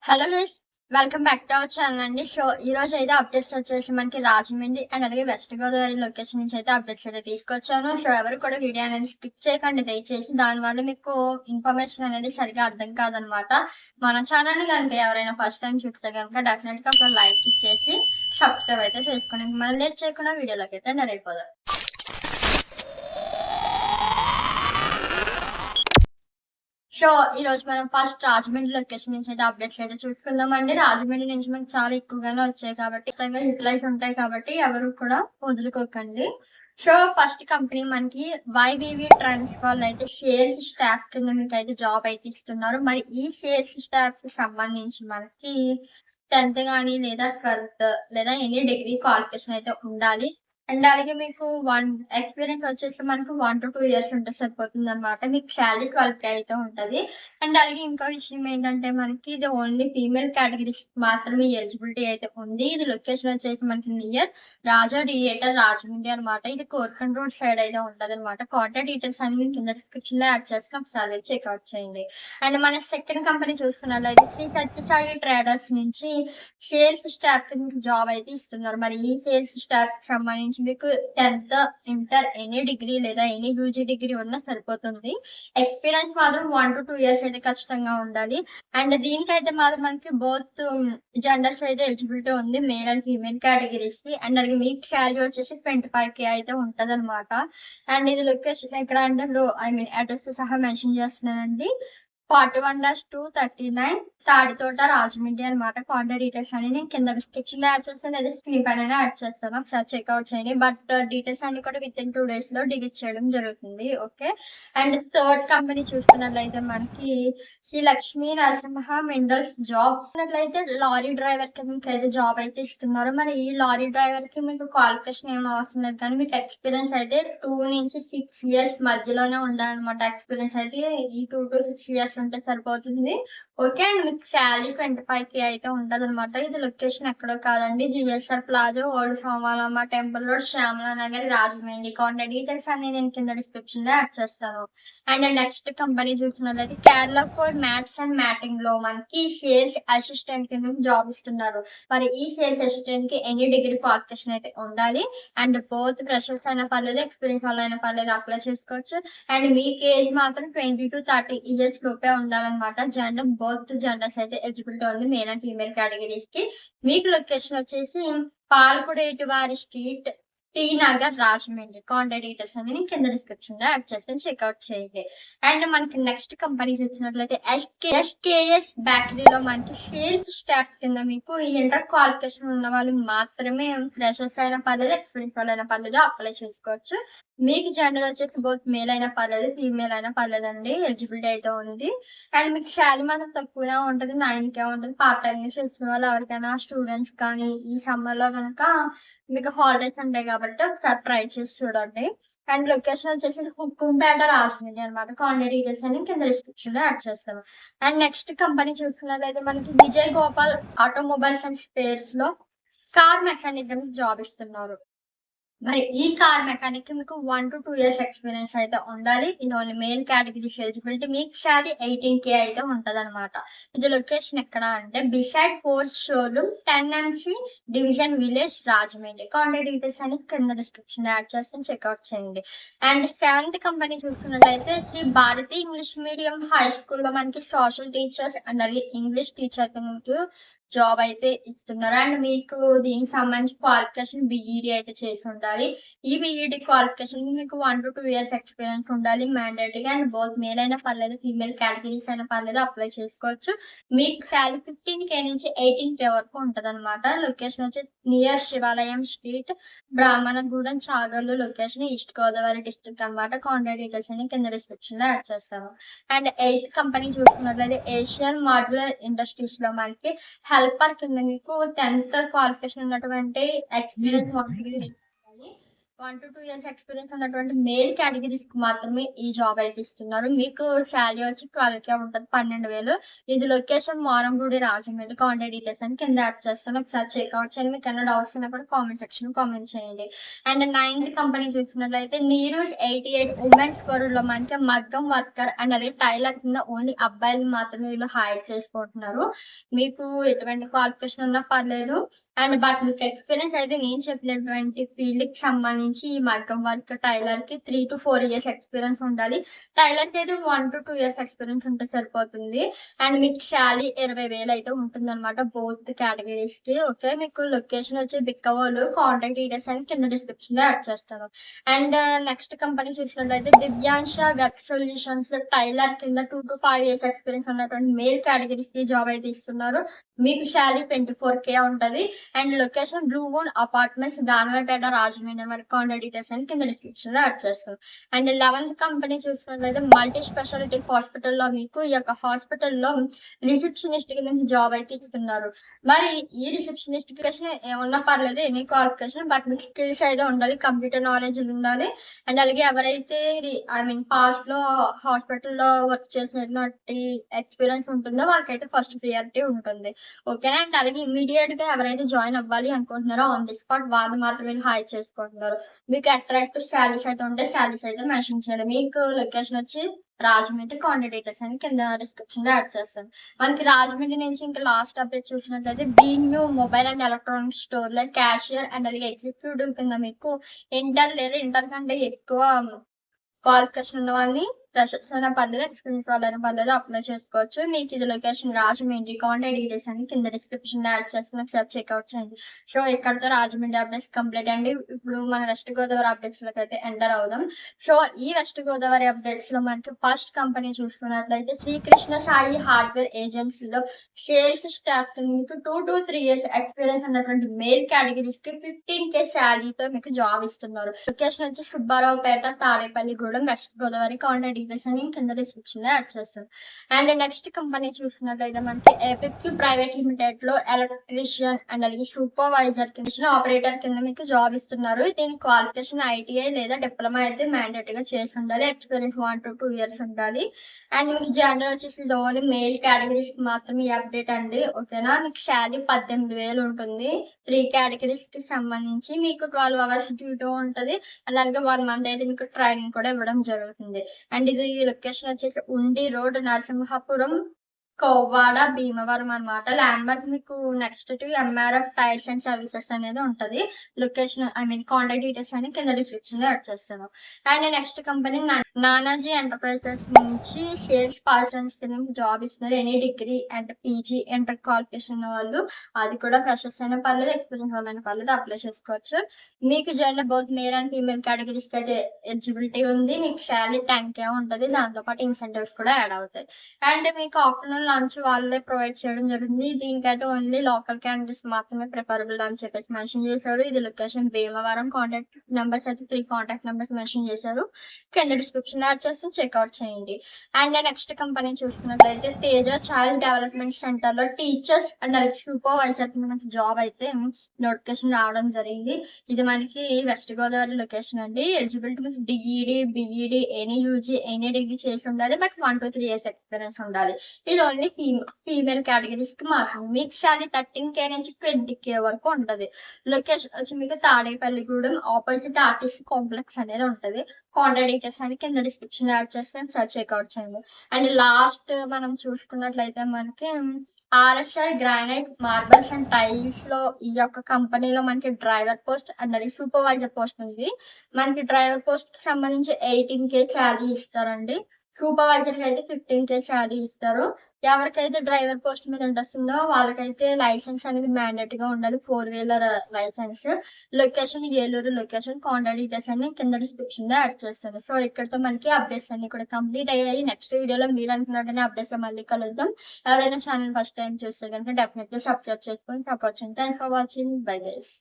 Hello guys, welcome back to our channel అండి. ఈ రోజు అయితే అప్డేట్స్ వచ్చేసి మనకి రాజమండ్రి అండ్ అలాగే వెస్ట్ గోదావరి లొకేషన్ నుంచి అయితే అప్డేట్స్ అయితే తీసుకొచ్చాను. ఎవరు కూడా వీడియో అనేది స్కిప్ చేయకండి దయచేసి. దానివల్ల మీకు ఇన్ఫర్మేషన్ అనేది సరిగా అర్థం కాదనమాట. మన ఛానల్ ని కనుక ఎవరైనా ఫస్ట్ టైం చూస్తే కనుక డెఫినెట్ గా ఒక లైక్ ఇచ్చేసి సబ్స్క్రైబ్ అయితే చేసుకోండి. మనం లేట్ చేయకుండా వీడియోలోకి అయితే నరైపోదాం. ఈ రోజు మనం ఫస్ట్ రాజమండ్రి లొకేషన్ నుంచి అయితే అప్డేట్స్ అయితే చూసుకుందామండి. రాజమండ్రి నుంచి మనకి చాలా ఎక్కువగానే వచ్చాయి కాబట్టి యూటిలైజ్ ఉంటాయి కాబట్టి ఎవరు కూడా వదులుకోకండి. ఫస్ట్ కంపెనీ మనకి వైవివి ట్రెండ్స్ వాళ్ళు అయితే సేల్స్ స్టాఫ్ కింద మీకు అయితే జాబ్ అయితే ఇస్తున్నారు. మరి ఈ సేల్స్ స్టాఫ్ కి సంబంధించి మనకి 10th గానీ లేదా 12th లేదా ఎనీ డిగ్రీ క్వాలిఫికేషన్ అయితే ఉండాలి. అండ్ అలాగే మీకు ఎక్స్పీరియన్స్ వచ్చేసి మనకు 1 to 2 years ఉంటే సరిపోతుంది అనమాట. మీకు శాలరీ 12K అయితే ఉంటది. అండ్ అలాగే ఇంకో విషయం ఏంటంటే మనకి ఇది ఓన్లీ ఫీమేల్ కేటగిరీస్ మాత్రమే ఎలిజిబిలిటీ అయితే ఉంది. ఇది లొకేషన్ వచ్చేసి మనకి నియర్ రాజా థియేటర్ రాజమండ్రి అనమాట. ఇది కోర్కండ్ రోడ్ సైడ్ అయితే ఉంటది అనమాట. కాంటాక్ట్ డీటెయిల్స్ అన్ని కింద డిస్క్రిప్షన్ లో యాడ్ చేసి ఒకసారి చెక్అవుట్ చేయండి. అండ్ మన సెకండ్ కంపెనీ చూస్తున్నట్లయితే శ్రీ సత్యసాయి ట్రేడర్స్ నుంచి సేల్స్ స్టాఫ్ జాబ్ అయితే ఇస్తున్నారు. మరి ఈ సేల్స్ స్టాఫ్ సంబంధించి మీకు 10th ఇంటర్ ఎనీ డిగ్రీ లేదా ఎనీ యూజీ డిగ్రీ ఉన్నా సరిపోతుంది. ఎక్స్పీరియన్స్ మాత్రం 1 to 2 years అయితే ఖచ్చితంగా ఉండాలి. అండ్ దీనికైతే మాత్రం మనకి బోత్ జెండర్స్ అయితే ఎలిజిబిలిటీ ఉంది, మేల్ అండ్ ఫీమేల్ కేటగిరీస్ కి. అండ్ అలాగే మీకు శాలరీ వచ్చేసి 25K అయితే ఉంటది అనమాట. అండ్ ఇది లొకేషన్ ఎక్కడ అంటే అడ్రస్ సహా మెన్షన్ చేస్తున్నానండి. 41-239 తాడితోట రాజమండ్రి అనమాట. కాంటాక్ట్ డీటెయిల్స్ అని నేను కింద డిస్క్రిప్షన్ లో యాడ్ చేస్తాను లేదా స్క్రీన్ పైన యాడ్ చేస్తాను. ఒకసారి చెక్అవుట్ చేయండి. బట్ డీటెయిల్స్ అన్ని కూడా విత్ ఇన్ 2 days లో డిలీట్ చేయడం జరుగుతుంది. ఓకే. అండ్ థర్డ్ కంపెనీ చూసుకున్నట్లయితే మనకి శ్రీ లక్ష్మీ నరసింహ మినరల్స్ జాబ్ చూసినట్లయితే లారీ డ్రైవర్ కి మీకు అయితే జాబ్ అయితే ఇస్తున్నారు. మరి ఈ లారీ డ్రైవర్ కి మీకు క్వాలిఫికేషన్ ఏం అవసరం లేదు, కానీ మీకు ఎక్స్పీరియన్స్ అయితే 2 నుంచి 6 years మధ్యలోనే ఉండాలన్నమాట. ఎక్స్పీరియన్స్ అయితే ఈ 2 to 6 years ఉంటే సరిపోతుంది. ఓకే. అండ్ మీకు శాలరీ 25K అయితే ఉంటది అనమాట. ఇది లొకేషన్ ఎక్కడో కాదండి, GSR plaza, old Somalamma temple road, Shyamala Nagar, Rajahmundry. Contact details అన్ని నేను కింద డిస్క్రిప్షన్ లో యాడ్ చేస్తాను. అండ్ నెక్స్ట్ కంపెనీ చూసినట్లయితే Kerala four maths and matting లో మనకి సేల్స్ అసిస్టెంట్ కింద జాబ్ ఇస్తున్నారు. మరి ఈ సేల్స్ అసిస్టెంట్ కి ఎనీ డిగ్రీ క్వాలిఫికేషన్ అయితే ఉండాలి. అండ్ బోత్ ఫ్రెషర్స్ అయినా పర్లేదు, ఎక్స్పీరియన్స్ వాళ్ళు అయినా పర్లేదు అప్లై చేసుకోవచ్చు. అండ్ మీకు ఏజ్ మాత్రం 20 to 30 years లోపే ఉండాలన్నమాట. జెండర్ బోత్ జెండర్స్ అయితే ఎలిజిబిలిటీ ఉంది, మేల్ అండ్ ఫీమేల్ కేటగిరీస్ కి. మీకు లొకేషన్ వచ్చేసి పాల్కుడేటి వారి street, T Nagar, Rajahmundry. Contact details అని నేను కింద డిస్క్రిప్షన్ లో యాడ్ చేస్తాను, చెక్అవుట్ చేయండి. అండ్ మనకి నెక్స్ట్ కంపెనీ చూసినట్లయితే ఎస్కేఎస్ బేకరీలో మనకి సేల్స్ స్టాఫ్ కింద మీకు ఇంటర్ క్వాలిఫికేషన్ ఉన్న వాళ్ళు మాత్రమే, ఫ్రెషర్స్ అయినా పర్లేదు, ఎక్స్పీరియన్స్ వాళ్ళు అయినా పర్లేదు అప్లై చేసుకోవచ్చు. మీకు జెండర్ వచ్చేసి బోత్ మేల్ అయినా పర్లేదు, ఫీమేల్ అయినా పర్లేదండి, ఎలిజిబిలిటీ అయితే ఉంది. అండ్ మీకు శాలరీ మాత్రం తక్కువగా ఉంటుంది, 9K ఉంటుంది. పార్ట్ టైం గా చేస్తున్న వాళ్ళు ఎవరికైనా స్టూడెంట్స్ కానీ ఈ సమ్మర్ లో కనుక మీకు హాలిడేస్ ఉంటాయి కాబట్టి ఒకసారి ట్రై చేసి చూడండి. అండ్ లొకేషన్ వచ్చేసి హుక్కుంపేట రాజమండ్రి అనమాట. కాంటాక్ట్ డీటెయిల్స్ అని కింద డిస్క్రిప్షన్ లో యాడ్ చేస్తాను. అండ్ నెక్స్ట్ కంపెనీ చూసుకున్నట్లయితే మనకి Vijay Gopal automobiles and spares లో కార్ మెకానిక్ జాబ్ ఇస్తున్నారు. మరి ఈ కార్ మెకానిక్ మీకు 1 to 2 years ఎక్స్పీరియన్స్ అయితే ఉండాలి. ఇది ఓన్లీ మెయిల్ కేటగిరీ ఎలిజిబిలిటీ. మీకు శాలరీ 18K అయితే ఉంటది అనమాట. ఇది లొకేషన్ ఎక్కడ అంటే beside fourth showroom, 10MC division village, Rajahmundry. Contact details అని కింద డిస్క్రిప్షన్ యాడ్ చేస్తాను, చెక్అవుట్ చేయండి. అండ్ 7th కంపెనీ చూసుకున్నట్లయితే Sri Bharathi English medium high స్కూల్లో మనకి సోషల్ టీచర్స్ అండ్ అలాగే ఇంగ్లీష్ టీచర్ మీకు జాబ్ అయితే ఇస్తున్నారు. అండ్ మీకు దీనికి సంబంధించి క్వాలిఫికేషన్ బిఈడి అయితే చేసి ఉండాలి. ఈ బిఈడి క్వాలిఫికేషన్ మీకు 1 to 2 years ఎక్స్పీరియన్స్ ఉండాలి మ్యాండేటరీగా. అండ్ బోత్ మేల్ అయినా పర్లేదు, ఫీమేల్ కేటగిరీస్ అయినా పర్లేదు అప్లై చేసుకోవచ్చు. మీకు శాలరీ 15K నుంచి 18K వరకు ఉంటది అనమాట. లొకేషన్ వచ్చి నియర్ శివాలయం street, Brahmanagudem, Chagallu location, east Godavari district అనమాట. కాంటాక్ట్ డీటెయిల్స్ అని కింద డిస్క్రిప్షన్ లో యాడ్ చేస్తాను. అండ్ 8th కంపెనీ చూసుకున్నట్లయితే ఏషియన్ మాడ్యులర్ ఇండస్ట్రీస్ లో మనకి హెల్పర్ కింద మీకు 10th క్వాలిఫికేషన్ ఉన్నటువంటి ఎక్స్పీరియన్స్ 1 to 2 years ఎక్స్పీరియన్స్ ఉన్నటువంటి మేల్ కేటగిరీస్ కి మాత్రమే ఈ జాబ్ అయితే ఇస్తున్నారు. మీకు శాలరీ వచ్చి 12K ఉంటది. 12,000. ఇది లొకేషన్ మారంగూడి, రాజమండ్రి. కాంటాక్ట్ డీటెయిల్స్ అని కింద యాడ్ చేస్తాను. ఒకసారి చెక్అవుట్ చేయండి. మీకు ఏమైనా డౌట్స్ ఉన్నా కూడా కామెంట్ సెక్షన్ కామెంట్ చేయండి. అండ్ 9th కంపెనీ చూసినట్లయితే నీరూజ్ 88 ఉమెన్స్ లో మనకి మగ్గం వర్కర్ అండ్ అదే టైలర్ కింద ఓన్లీ అబ్బాయిలు మాత్రమే వీళ్ళు హైర్ చేసుకుంటున్నారు. మీకు ఎటువంటి క్వాలిఫికేషన్ ఉన్నా పర్లేదు. అండ్ బట్ మీకు ఎక్స్పీరియన్స్ అయితే నేను చెప్పినటువంటి ఫీల్డ్ కి సంబంధించి ఈ మగ్గం వర్క్ టైలర్ కి 3 to 4 years ఎక్స్పీరియన్స్ ఉండాలి. టైలర్ కి అయితే 1 to 2 years ఎక్స్పీరియన్స్ ఉంటే సరిపోతుంది. అండ్ మీకు శాలరీ 20,000 అయితే ఉంటుంది అనమాట బోత్ కేటగిరీస్ కి. ఓకే, మీకు లొకేషన్ వచ్చి బిక్కవోలు. కాంటాక్ట్ డీటెయిల్స్ అని కింద డిస్క్రిప్షన్ లో యాడ్ చేస్తాను. అండ్ నెక్స్ట్ కంపెనీ చూసినట్లయితే దివ్యాంశ వెబ్ సొల్యూషన్స్ టైలర్ కింద 2 to 5 years ఎక్స్పీరియన్స్ ఉన్నటువంటి మేల్ కేటగిరీస్ కి జాబ్ అయితే ఇస్తున్నారు. మీకు శాలరీ 24K ఉంటది. And location blue moon apartments, Danavaipeta, Rajahmundry. మరి కాంటాక్ట్ డీటెయిల్స్ అని కింద డిస్క్రిప్షన్ లో యాడ్ చేస్తాను. అండ్ 11th కంపెనీ చూసినట్లయితే మల్టీ స్పెషాలిటీ హాస్పిటల్లో మీకు ఈ యొక్క హాస్పిటల్లో రిసెప్షనిస్ట్ కింద జాబ్ అయితే ఇస్తున్నారు. మరి ఈ రిసెప్షనిస్ట్ ఏమన్నా పర్లేదు, ఎనీ క్వాలిఫికేషన్, బట్ మీకు స్కిల్స్ అయితే ఉండాలి, కంప్యూటర్ నాలెడ్జ్ ఉండాలి. అండ్ అలాగే ఎవరైతే పాస్ట్ లో హాస్పిటల్లో వర్క్ చేసినటువంటి ఎక్స్పీరియన్స్ ఉంటుందో వాళ్ళకైతే ఫస్ట్ ప్రియారిటీ ఉంటుంది. ఓకేనా. అండ్ అలాగే ఇమీడియట్ గా ఎవరైతే జాయిన్ అవ్వాలి అనుకుంటున్నారో ఆన్ ది స్పాట్ వాళ్ళు మాత్రమే హైర్ చేసుకుంటున్నారు. మీకు అట్రాక్టివ్ శాలరీస్ అయితే ఉంటే శాలరీస్ అయితే మెన్షన్ చేయాలి. మీకు లొకేషన్ వచ్చి రాజమండ్రి. కాంటాక్ట్ డీటెయిల్స్ అని కింద డిస్క్రిప్షన్ లో యాడ్ చేస్తాను. మనకి రాజమండ్రి నుంచి ఇంకా లాస్ట్ అప్డేట్ చూసినట్లయితే బీన్యూ మొబైల్ అండ్ ఎలక్ట్రానిక్ స్టోర్ లో క్యాషియర్ అండ్ అలాగే ఎగ్జిక్యూటివ్ కింద మీకు ఇంటర్ లేదా ఇంటర్ కంటే ఎక్కువ క్వాలిఫికేషన్ ఉన్న వాళ్ళని ఫ్రెషర్స్ అయినా పర్లేదు, ఎక్స్పీరియన్స్ వాళ్ళైనా పర్లేదు అప్లై చేసుకోవచ్చు. మీకు ఇది లొకేషన్ రాజమండ్రి. కాంటాక్ట్ డీటెయిల్స్ అని కింద డిస్క్రిప్షన్ లో యాడ్ చేస్తున్న ఒకసారి చెక్అవుట్ చేయండి. సో ఇక్కడతో రాజమండ్రి అప్డేట్స్ కంప్లీట్ అండి. ఇప్పుడు మన వెస్ట్ గోదావరి అప్డేట్స్ లోకి అయితే ఎంటర్ అవుదాం. సో ఈ వెస్ట్ గోదావరి అప్డేట్స్ లో మనకి ఫస్ట్ కంపెనీ చూసుకున్నట్లయితే శ్రీకృష్ణ సాయి హార్డ్వేర్ ఏజెన్సీలో సేల్స్ స్టాఫ్ మీకు 2 to 3 years ఎక్స్పీరియన్స్ ఉన్నటువంటి మేల్ కేటగిరీస్ కి 15K శాలరీతో మీకు జాబ్ ఇస్తున్నారు. లొకేషన్ వచ్చి Subbaraopeta, Tadepalligudem, west Godavari. Contact details అని కింద డిస్క్రిప్షన్ లో యాడ్ చేస్తాం. అండ్ నెక్స్ట్ కంపెనీ చూసినట్లయితే మనకి ఎపిక్యూ ప్రైవేట్ లిమిటెడ్ లో ఎలక్ట్రీషియన్ అండ్ అలాగే సూపర్వైజర్ కింద ఆపరేటర్ కింద మీకు జాబ్ ఇస్తున్నారు. దీని క్వాలిఫికేషన్ ITI లేదా డిప్లొమా అయితే మ్యాండేటరీగా చేసి ఉండాలి. ఎక్స్పీరియన్స్ 1 to 2 years ఉండాలి. అండ్ మీకు జెండర్ వచ్చేసి ఓన్లీ మేల్ కేటగిరీస్ మాత్రమే ఈ అప్డేట్ అండి. ఓకేనా. మీకు శాలరీ 18,000 ఉంటుంది. 3 కేటగిరీస్ కి సంబంధించి మీకు 12 hours డ్యూటీ ఉంటుంది. అలాగే 1 month అయితే మీకు ట్రైనింగ్ కూడా ఇవ్వడం జరుగుతుంది. అండ్ ఇది లొకేషన్ వచ్చేసి ఉండి రోడ్, నరసింహాపురం, కోవ్వాడ, భీమవరం అనమాట. ల్యాండ్ మార్క్ మీకు next to MRF tyres and services అనేది ఉంటది. లొకేషన్ కాంటాక్ట్ డీటెయిల్స్ అని కింద డిస్క్రిప్షన్ లో యాడ్ చేస్తాను. And next company Nanaji enterprises నుంచి సేల్స్ పర్సన్స్ కింద జాబ్ ఇస్తున్నారు. Any degree and PG enter qualification వాళ్ళు, అది కూడా ఫ్రెషర్స్ అయినా పర్లేదు, ఎక్స్పీరియన్స్ వాళ్ళైనా పర్లేదు అప్లై చేసుకోవచ్చు. మీకు gender both male and female categories కి అయితే ఎలిజిబిలిటీ ఉంది. మీకు శాలరీ 10K ఉంటుంది. దాంతో పాటు ఇన్సెంటివ్స్ కూడా యాడ్ అవుతాయి. అండ్ మీకు ఆఫ్టర్నూన్ లంచ్ వాళ్ళే ప్రొవైడ్ చేయడం జరుగుతుంది. దీనికైతే ఓన్లీ లోకల్ క్యాండిడేట్స్ మాత్రమే ప్రిఫరబుల్ అని చెప్పేసి మెన్షన్ చేశారు. ఇది లొకేషన్ భీమవరం. కాంటాక్ట్ నెంబర్స్ అయితే 3 కాంటాక్ట్ నెంబర్స్ మెన్షన్ చేశారు. కింద డిస్క్రిప్షన్ యాడ్ చేస్తే చెక్అవుట్ చేయండి. అండ్ నెక్స్ట్ కంపెనీ చూసుకున్నట్లయితే తేజ చైల్డ్ డెవలప్మెంట్ సెంటర్ లో టీచర్స్ అండ్ సూపర్వైజర్ మనకి జాబ్ అయితే నోటిఫికేషన్ రావడం జరిగింది. ఇది మనకి వెస్ట్ గోదావరి లొకేషన్ అండి. ఎలిజిబిలిటీ మీకు DED, BED, any UG, any degree చేసి ఉండాలి. బట్ 1 to 3 years ఎక్స్పీరియన్స్ ఉండాలి. ఇది ఓన్లీ ఫీమేల్ కేటగిరీస్ కి మాత్రమే. మీకు శాలరీ 13K నుంచి 20K వరకు ఉంటది. లొకేషన్ వచ్చి మీకు తాడేపల్లిగూడెం ఆపోజిట్ ఆర్టీసీ కాంప్లెక్స్ అనేది ఉంటది. కాంటాక్ట్ డీటెయిల్స్ అని కింద డిస్క్రిప్షన్ యాడ్ చేస్తే సర్చ్ చెక్అవుట్ చేయండి. అండ్ లాస్ట్ మనం చూసుకున్నట్లయితే మనకి RSI granite marbles and tiles లో ఈ యొక్క కంపెనీలో మనకి డ్రైవర్ పోస్ట్ అండ్ అది సూపర్వైజర్ పోస్ట్ ఉంది. మనకి డ్రైవర్ పోస్ట్ కి సంబంధించి 18K శాలరీ ఇస్తారండి. సూపర్వైజర్ కి అయితే 15K శాలరీ ఇస్తారు. ఎవరికైతే డ్రైవర్ పోస్ట్ మీద ఇంట్రెస్ట్ ఉందో వాళ్ళకైతే లైసెన్స్ అనేది మ్యాండేటరీగా ఉండాలి, 4-wheeler licence. Location Eluru location. Contact details అన్ని కింద డిస్క్రిప్షన్ లో యాడ్ చేస్తాను. సో ఇక్కడతో మనకి అప్డేట్స్ అన్ని కూడా కంప్లీట్ అయ్యాయి. నెక్స్ట్ వీడియోలో మీరు అనుకున్నట్టునే అప్డేట్స్ మళ్ళీ కలుద్దాం. ఎవరైనా ఛానల్ ఫస్ట్ టైం చూస్తే కనుక డెఫినెట్గా సబ్స్క్రైబ్ చేసుకొని సపోర్ట్ చేయండి. Thanks for watching. Bye guys.